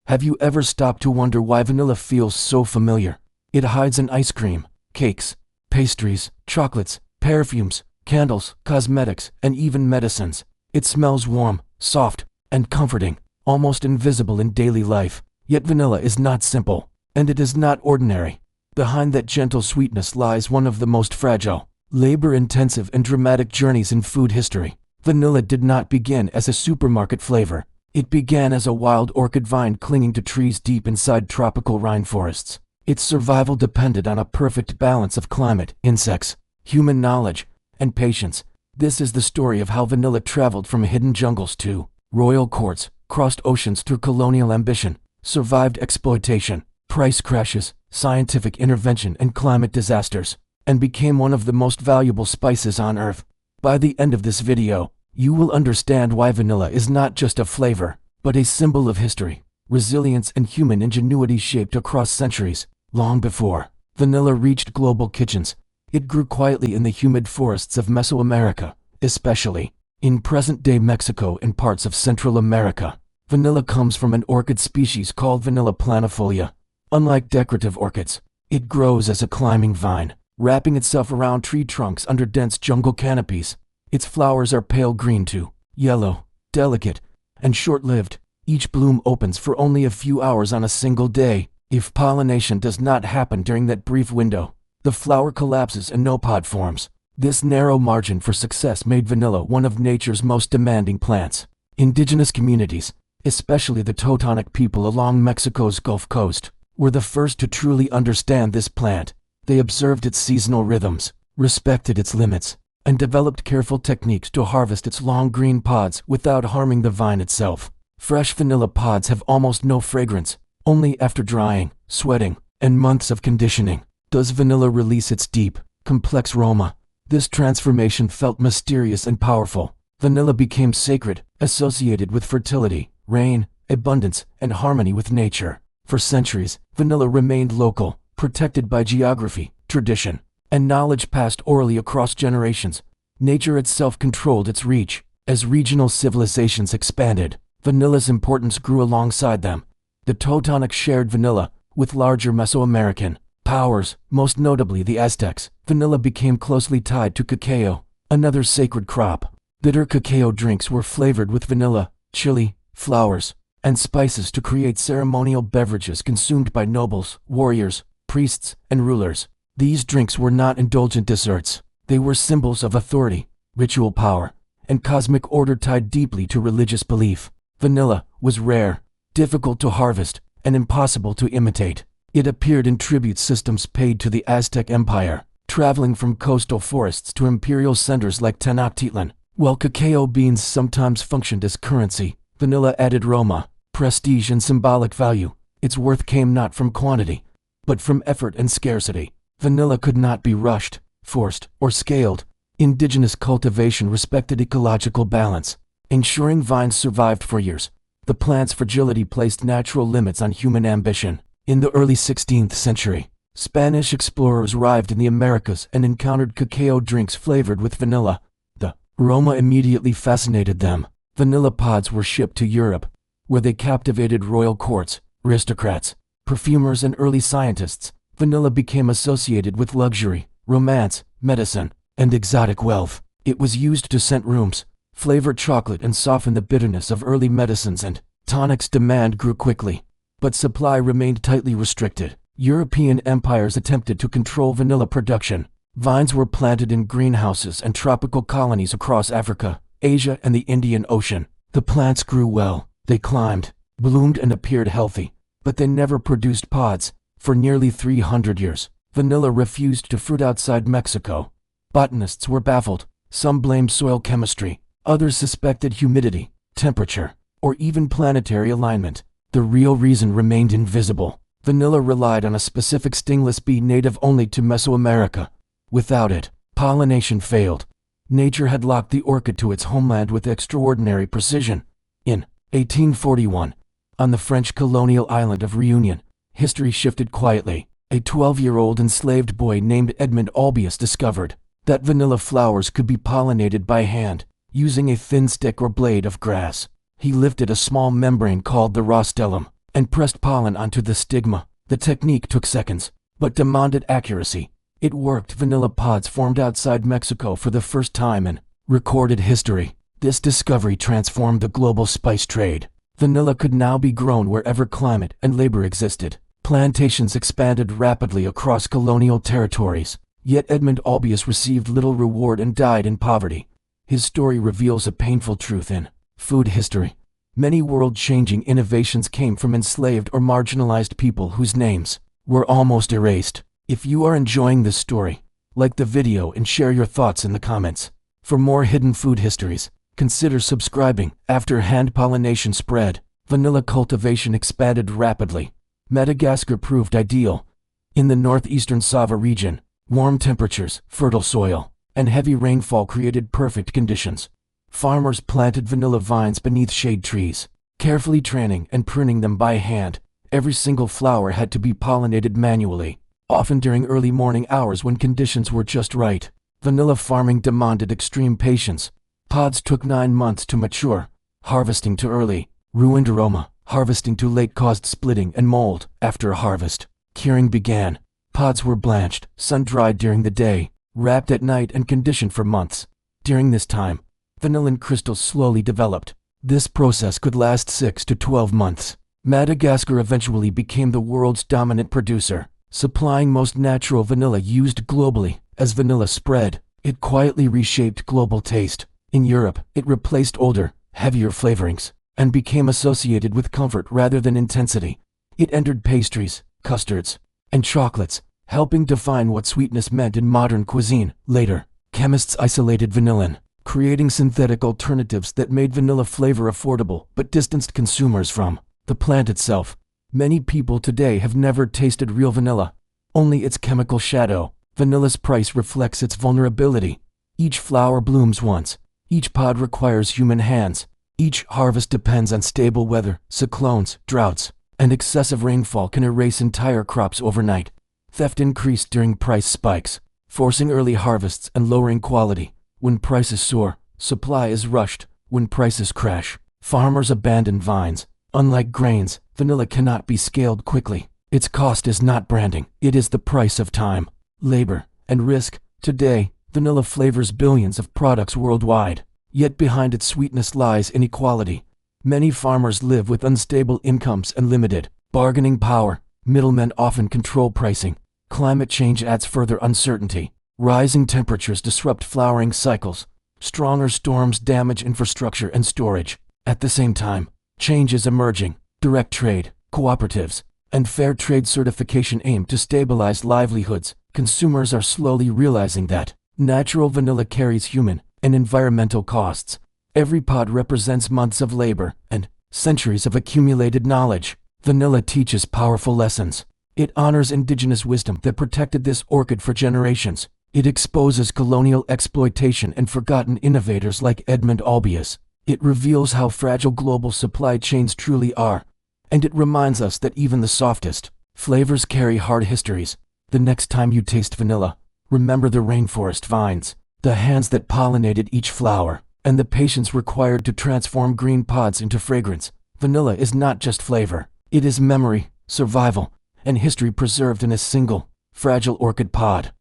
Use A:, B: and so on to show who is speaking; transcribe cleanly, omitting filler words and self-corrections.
A: Have you ever stopped to wonder why vanilla feels so familiar? It hides in ice cream, cakes, pastries, chocolates, perfumes, candles, cosmetics, and even medicines. It smells warm, soft, and comforting, almost invisible in daily life. Yet vanilla is not simple, and it is not ordinary. Behind that gentle sweetness lies one of the most fragile, labor-intensive, and dramatic journeys in food history. Vanilla did not begin as a supermarket flavor. It began as a wild orchid vine clinging to trees deep inside tropical rainforests. Its survival depended on a perfect balance of climate, insects, human knowledge, and patience. This is the story of how vanilla traveled from hidden jungles to royal courts, crossed oceans through colonial ambition, survived exploitation, price crashes, scientific intervention, and climate disasters, and became one of the most valuable spices on Earth. By the end of this video, you will understand why vanilla is not just a flavor, but a symbol of history, resilience, and human ingenuity shaped across centuries. Long before vanilla reached global kitchens, it grew quietly in the humid forests of Mesoamerica, especially in present-day Mexico and parts of Central America. Vanilla comes from an orchid species called Vanilla planifolia. Unlike decorative orchids, it grows as a climbing vine, wrapping itself around tree trunks under dense jungle canopies. Its flowers are pale green to yellow, delicate, and short-lived. Each bloom opens for only a few hours on a single day. If pollination does not happen during that brief window, the flower collapses and no pod forms. This narrow margin for success made vanilla one of nature's most demanding plants. Indigenous communities, especially the Totonac people along Mexico's Gulf Coast, were the first to truly understand this plant. They observed its seasonal rhythms, respected its limits, and developed careful techniques to harvest its long green pods without harming the vine itself. Fresh vanilla pods have almost no fragrance. Only after drying, sweating, and months of conditioning does vanilla release its deep, complex aroma. This transformation felt mysterious and powerful. Vanilla became sacred, associated with fertility, rain, abundance, and harmony with nature. For centuries, vanilla remained local, protected by geography, tradition, and knowledge passed orally across generations. Nature itself controlled its reach. As regional civilizations expanded, vanilla's importance grew alongside them. The Totonac shared vanilla with larger Mesoamerican powers, most notably the Aztecs. Vanilla became closely tied to cacao, another sacred crop. Bitter cacao drinks were flavored with vanilla, chili, flowers, and spices to create ceremonial beverages consumed by nobles, warriors, priests, and rulers. These drinks were not indulgent desserts. They were symbols of authority, ritual power, and cosmic order tied deeply to religious belief. Vanilla was rare, difficult to harvest, and impossible to imitate. It appeared in tribute systems paid to the Aztec Empire, traveling from coastal forests to imperial centers like Tenochtitlan. While cacao beans sometimes functioned as currency, vanilla added aroma, prestige, and symbolic value. Its worth came not from quantity, but from effort and scarcity. Vanilla could not be rushed, forced, or scaled. Indigenous cultivation respected ecological balance, ensuring vines survived for years. The plant's fragility placed natural limits on human ambition. In the early 16th century, Spanish explorers arrived in the Americas and encountered cacao drinks flavored with vanilla. The aroma immediately fascinated them. Vanilla pods were shipped to Europe, where they captivated royal courts, aristocrats, perfumers, and early scientists. Vanilla became associated with luxury, romance, medicine, and exotic wealth. It was used to scent rooms, flavor chocolate, and soften the bitterness of early medicines and tonics. Demand grew quickly, but supply remained tightly restricted. European empires attempted to control vanilla production. Vines were planted in greenhouses and tropical colonies across Africa, Asia, and the Indian Ocean. The plants grew well. They climbed, bloomed, and appeared healthy, but they never produced pods. For nearly 300 years, vanilla refused to fruit outside Mexico. Botanists were baffled. Some blamed soil chemistry. Others suspected humidity, temperature, or even planetary alignment. The real reason remained invisible. Vanilla relied on a specific stingless bee native only to Mesoamerica. Without it, pollination failed. Nature had locked the orchid to its homeland with extraordinary precision. In 1841, on the French colonial island of Réunion, history shifted quietly. A 12-year-old enslaved boy named Edmond Albius discovered that vanilla flowers could be pollinated by hand, using a thin stick or blade of grass. He lifted a small membrane called the rostellum, and pressed pollen onto the stigma. The technique took seconds, but demanded accuracy. It worked. Vanilla pods formed outside Mexico for the first time in recorded history. This discovery transformed the global spice trade. Vanilla could now be grown wherever climate and labor existed. Plantations expanded rapidly across colonial territories. Yet Edmond Albius received little reward and died in poverty. His story reveals a painful truth in food history. Many world-changing innovations came from enslaved or marginalized people whose names were almost erased. If you are enjoying this story, like the video and share your thoughts in the comments. For more hidden food histories, consider subscribing. After hand pollination spread, vanilla cultivation expanded rapidly. Madagascar proved ideal. In the northeastern Sava region, warm temperatures, fertile soil, and heavy rainfall created perfect conditions. Farmers planted vanilla vines beneath shade trees, carefully training and pruning them by hand. Every single flower had to be pollinated manually, often during early morning hours when conditions were just right. Vanilla farming demanded extreme patience. Pods took 9 months to mature. Harvesting too early ruined aroma. Harvesting too late caused splitting and mold. After harvest, curing began. Pods were blanched, sun-dried during the day, wrapped at night and conditioned for months. During this time, vanillin crystals slowly developed. This process could last 6 to 12 months. Madagascar eventually became the world's dominant producer, supplying most natural vanilla used globally. As vanilla spread, it quietly reshaped global taste. In Europe, it replaced older, heavier flavorings, and became associated with comfort rather than intensity. It entered pastries, custards, and chocolates, helping define what sweetness meant in modern cuisine. Later, chemists isolated vanillin, creating synthetic alternatives that made vanilla flavor affordable but distanced consumers from the plant itself. Many people today have never tasted real vanilla, only its chemical shadow. Vanilla's price reflects its vulnerability. Each flower blooms once. Each pod requires human hands. Each harvest depends on stable weather. Cyclones, droughts, and excessive rainfall can erase entire crops overnight. Theft increased during price spikes, forcing early harvests and lowering quality. When prices soar, supply is rushed. When prices crash, farmers abandon vines. Unlike grains, vanilla cannot be scaled quickly. Its cost is not branding. It is the price of time, labor, and risk. Today, vanilla flavors billions of products worldwide. Yet behind its sweetness lies inequality. Many farmers live with unstable incomes and limited bargaining power. Middlemen often control pricing. Climate change adds further uncertainty. Rising temperatures disrupt flowering cycles. Stronger storms damage infrastructure and storage. At the same time, change is emerging. Direct trade, cooperatives, and fair trade certification aim to stabilize livelihoods. Consumers are slowly realizing that natural vanilla carries human and environmental costs. Every pod represents months of labor and centuries of accumulated knowledge. Vanilla teaches powerful lessons. It honors indigenous wisdom that protected this orchid for generations. It exposes colonial exploitation and forgotten innovators like Edmond Albius. It reveals how fragile global supply chains truly are. And it reminds us that even the softest flavors carry hard histories. The next time you taste vanilla, remember the rainforest vines, the hands that pollinated each flower, and the patience required to transform green pods into fragrance. Vanilla is not just flavor. It is memory, survival, and history preserved in a single, fragile orchid pod.